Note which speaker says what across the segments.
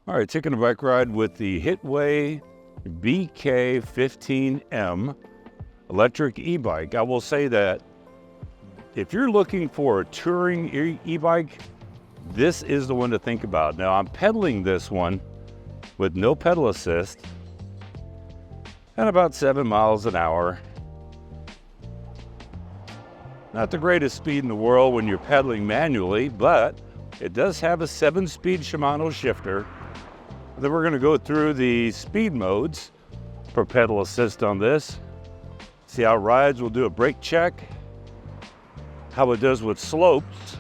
Speaker 1: All right, taking a bike ride with the Hitway BK15M electric e-bike. I will say that if you're looking for a touring e-bike, this is the one to think about. Now, I'm pedaling this one with no pedal assist at about 7 miles an hour. Not the greatest speed in the world when you're pedaling manually, but it does have a 7-speed Shimano shifter. Then we're going to go through the speed modes for pedal assist on this. See how it rides. We'll do a brake check, how it does with slopes.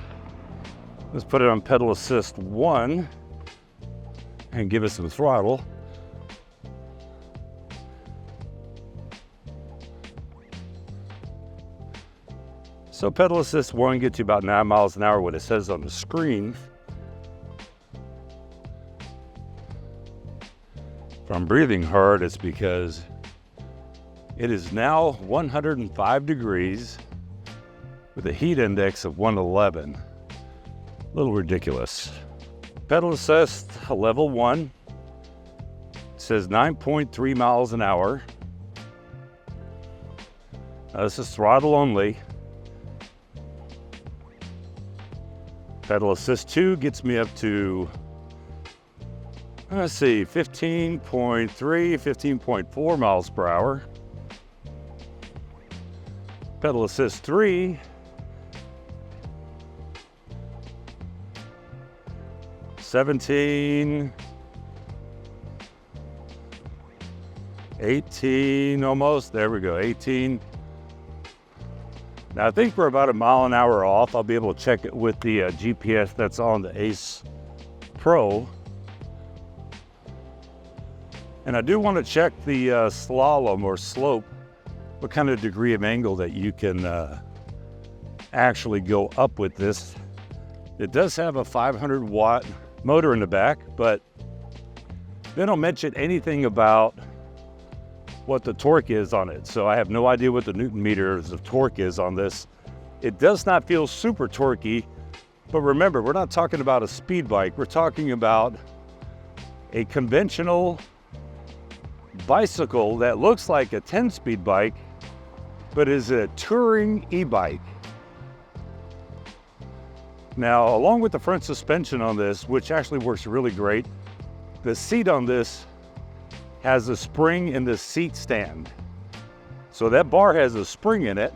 Speaker 1: Let's put it on pedal assist 1 and give it some throttle. So pedal assist 1 gets you about 9 miles an hour, what it says on the screen. If I'm breathing hard, it's because it is now 105 degrees with a heat index of 111. A little ridiculous. Pedal assist level 1. It says 9.3 miles an hour. This is throttle only. Pedal assist 2 gets me up to, let's see, 15.3, 15.4 miles per hour. Pedal assist 3, 17, 18 almost. There we go, 18. Now I think we're about a mile an hour off. I'll be able to check it with the GPS that's on the Ace Pro. And I do want to check the slalom or slope, what kind of degree of angle that you can actually go up with this. It does have a 500 watt motor in the back, but they don't mention anything about what the torque is on it. So I have no idea what the Newton meters of torque is on this. It does not feel super torquey, but remember, we're not talking about a speed bike. We're talking about a conventional bicycle that looks like a 10-speed bike, but is a touring e-bike. Now, along with the front suspension on this, which actually works really great, the seat on this has a spring in the seat stand. So that bar has a spring in it.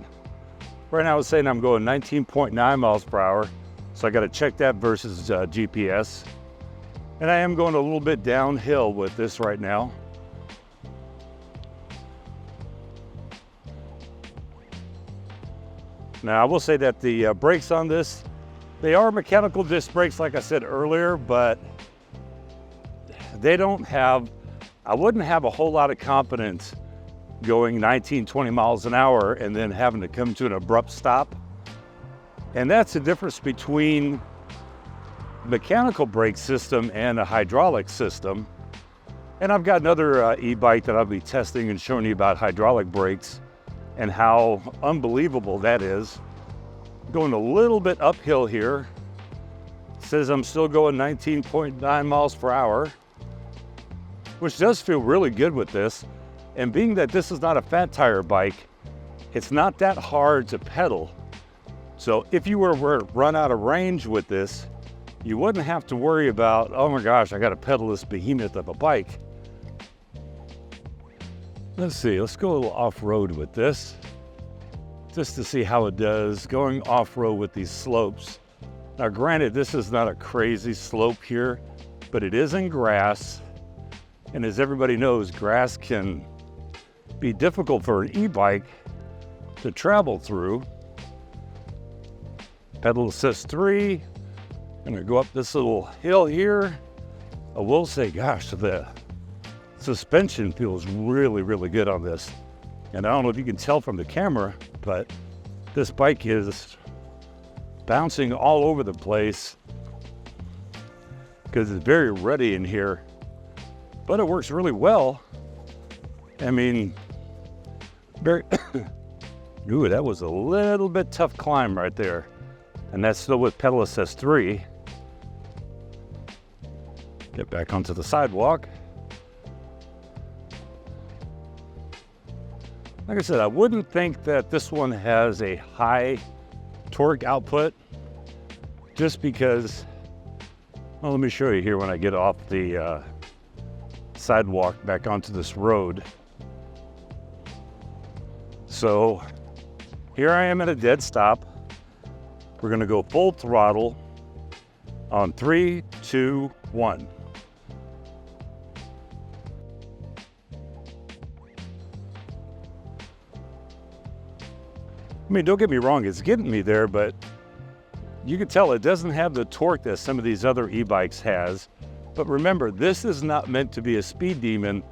Speaker 1: Right now I was saying I'm going 19.9 miles per hour. So I got to check that versus GPS. And I am going a little bit downhill with this right now. Now I will say that the brakes on this, they are mechanical disc brakes like I said earlier, but they don't have, I wouldn't have a whole lot of confidence going 19, 20 miles an hour and then having to come to an abrupt stop. And that's the difference between mechanical brake system and a hydraulic system. And I've got another e-bike that I'll be testing and showing you about hydraulic brakes and how unbelievable that is. Going a little bit uphill here. It says I'm still going 19.9 miles per hour, which does feel really good with this. And being that this is not a fat tire bike, it's not that hard to pedal. So if you were to run out of range with this, you wouldn't have to worry about, oh my gosh, I got to pedal this behemoth of a bike. Let's see, let's go a little off-road with this, just to see how it does going off-road with these slopes. Now granted, this is not a crazy slope here, but it is in grass. And as everybody knows, grass can be difficult for an e-bike to travel through. Pedal assist 3, I'm gonna go up this little hill here. I will say, gosh, the suspension feels really, really good on this. And I don't know if you can tell from the camera, but this bike is bouncing all over the place because it's very ruddy in here, but it works really well. I mean, very, ooh, that was a little bit tough climb right there. And that's still with pedal assist 3. Get back onto the sidewalk. Like I said, I wouldn't think that this one has a high torque output just because, well, let me show you here when I get off the sidewalk back onto this road. So here I am at a dead stop. We're gonna go full throttle on 3, 2, 1. I mean, don't get me wrong, it's getting me there, but you can tell it doesn't have the torque that some of these other e-bikes has. But remember, this is not meant to be a speed demon.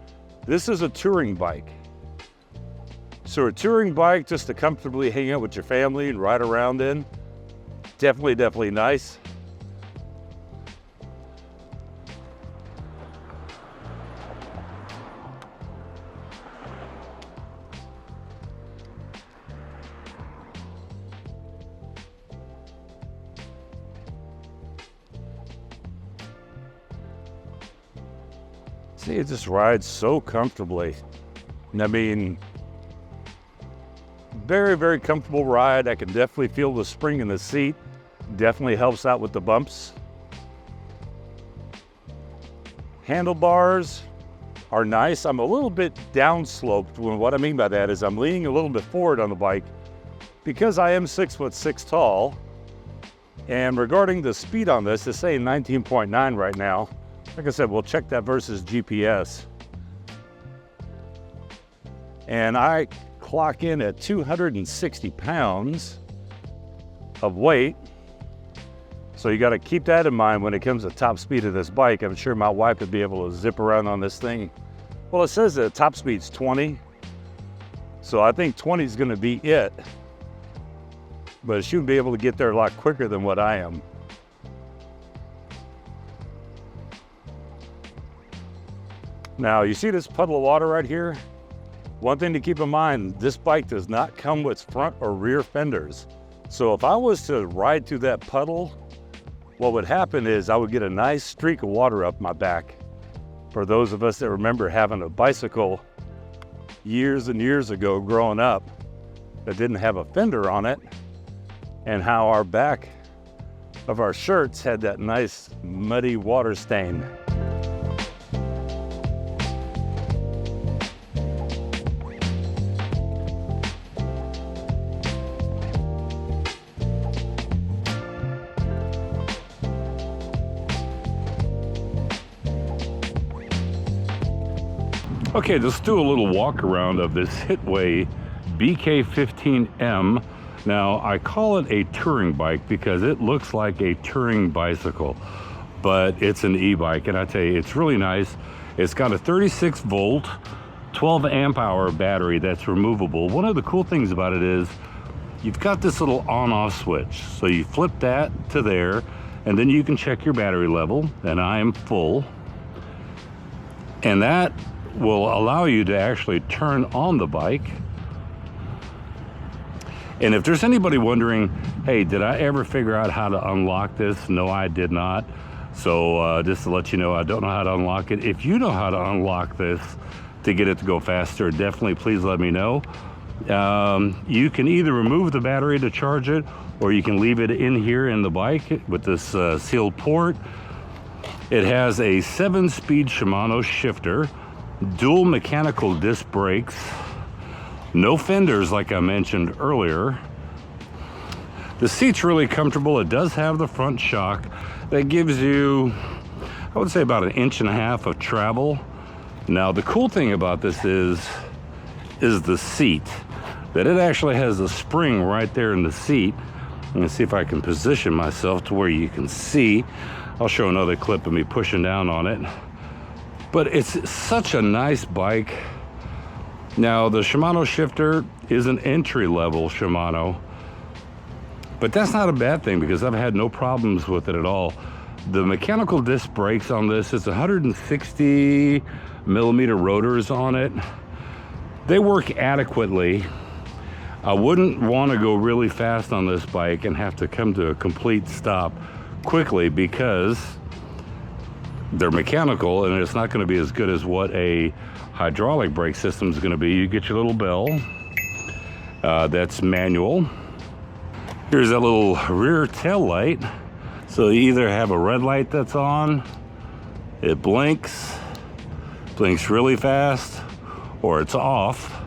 Speaker 1: This is a touring bike. So a touring bike just to comfortably hang out with your family and ride around in, definitely nice. See, it just rides so comfortably. And I mean, very comfortable ride. I can definitely feel the spring in the seat. Definitely helps out with the bumps. Handlebars are nice. I'm a little bit downsloped. What I mean by that is I'm leaning a little bit forward on the bike because I am 6'6" tall. And regarding the speed on this, it's saying 19.9 right now. Like I said, we'll check that versus GPS. And I clock in at 260 pounds of weight. So you got to keep that in mind when it comes to top speed of this bike. I'm sure my wife would be able to zip around on this thing. Well, it says that top speed's 20. So I think 20 is going to be it. But she would be able to get there a lot quicker than what I am. Now, you see this puddle of water right here? One thing to keep in mind, this bike does not come with front or rear fenders. So if I was to ride through that puddle, what would happen is I would get a nice streak of water up my back. For those of us that remember having a bicycle years and years ago growing up that didn't have a fender on it, and how our back of our shirts had that nice muddy water stain. Okay, let's do a little walk around of this Hitway BK15M. Now, I call it a touring bike because it looks like a touring bicycle, but it's an e-bike, and I tell you, it's really nice. It's got a 36 volt, 12 amp hour battery that's removable. One of the cool things about it is you've got this little on-off switch. So you flip that to there, and then you can check your battery level, and I am full. And that will allow you to actually turn on the bike. And if there's anybody wondering, hey, did I ever figure out how to unlock this? No, I did not. So just to let you know, I don't know how to unlock it. If you know how to unlock this to get it to go faster, definitely please let me know. You can either remove the battery to charge it, or you can leave it in here in the bike with this sealed port. It has a 7-speed Shimano shifter, dual mechanical disc brakes, no fenders like I mentioned earlier. The seat's really comfortable. It does have the front shock that gives you, I would say, about 1.5 inches of travel. Now, the cool thing about this is the seat, that it actually has a spring right there in the seat. Let me see if I can position myself to where you can see. I'll show another clip of me pushing down on it. But it's such a nice bike. Now, the Shimano shifter is an entry-level Shimano, but that's not a bad thing because I've had no problems with it at all. The mechanical disc brakes on this is 160 millimeter rotors on it. They work adequately. I wouldn't want to go really fast on this bike and have to come to a complete stop quickly because they're mechanical, and it's not going to be as good as what a hydraulic brake system is going to be. You get your little bell, that's manual. Here's that little rear tail light. So you either have a red light that's on, it blinks really fast, or it's off.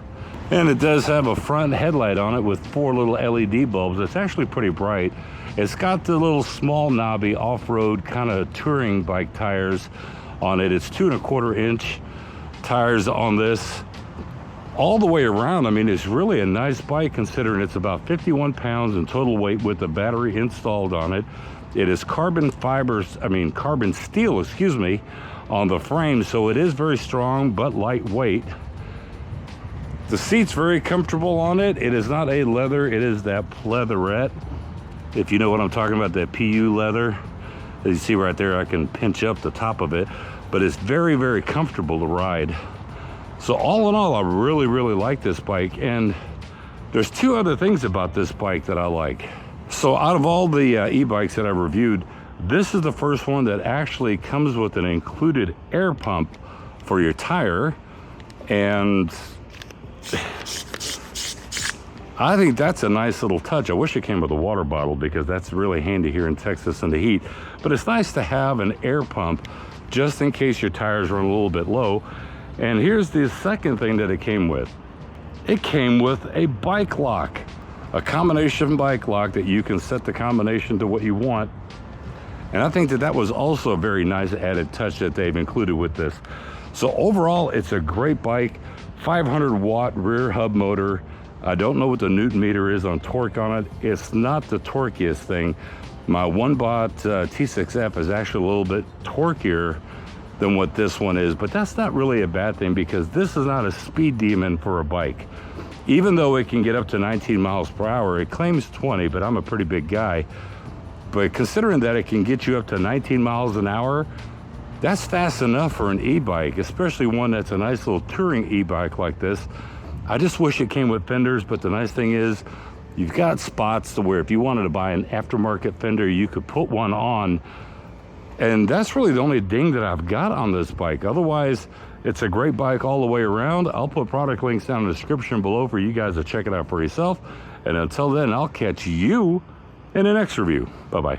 Speaker 1: And it does have a front headlight on it with 4 little LED bulbs. It's actually pretty bright. It's got the little small knobby off-road kind of touring bike tires on it. It's 2¼ inch tires on this. All the way around, I mean, it's really a nice bike considering it's about 51 pounds in total weight with the battery installed on it. It is carbon steel, excuse me, on the frame, so it is very strong but lightweight. The seat's very comfortable on it. It is not a leather, it is that pleatherette. If you know what I'm talking about, that PU leather. As you see right there, I can pinch up the top of it, but it's very, very comfortable to ride. So all in all, I really, really like this bike. And there's 2 other things about this bike that I like. So out of all the e-bikes that I've reviewed, this is the first one that actually comes with an included air pump for your tire. And I think that's a nice little touch. I wish it came with a water bottle because that's really handy here in Texas in the heat. But it's nice to have an air pump just in case your tires run a little bit low. And here's the second thing that it came with. It came with a bike lock, a combination bike lock that you can set the combination to what you want. And I think that that was also a very nice added touch that they've included with this. So overall, it's a great bike, 500 watt rear hub motor. I don't know what the Newton meter is on torque on it. It's not the torquiest thing. My one-bot T6F is actually a little bit torquier than what this one is, but that's not really a bad thing because this is not a speed demon for a bike. Even though it can get up to 19 miles per hour, it claims 20, but I'm a pretty big guy. But considering that it can get you up to 19 miles an hour, that's fast enough for an e-bike, especially one that's a nice little touring e-bike like this. I just wish it came with fenders, but the nice thing is you've got spots to where if you wanted to buy an aftermarket fender, you could put one on. And that's really the only ding that I've got on this bike. Otherwise, it's a great bike all the way around. I'll put product links down in the description below for you guys to check it out for yourself. And until then, I'll catch you in the next review. Bye-bye.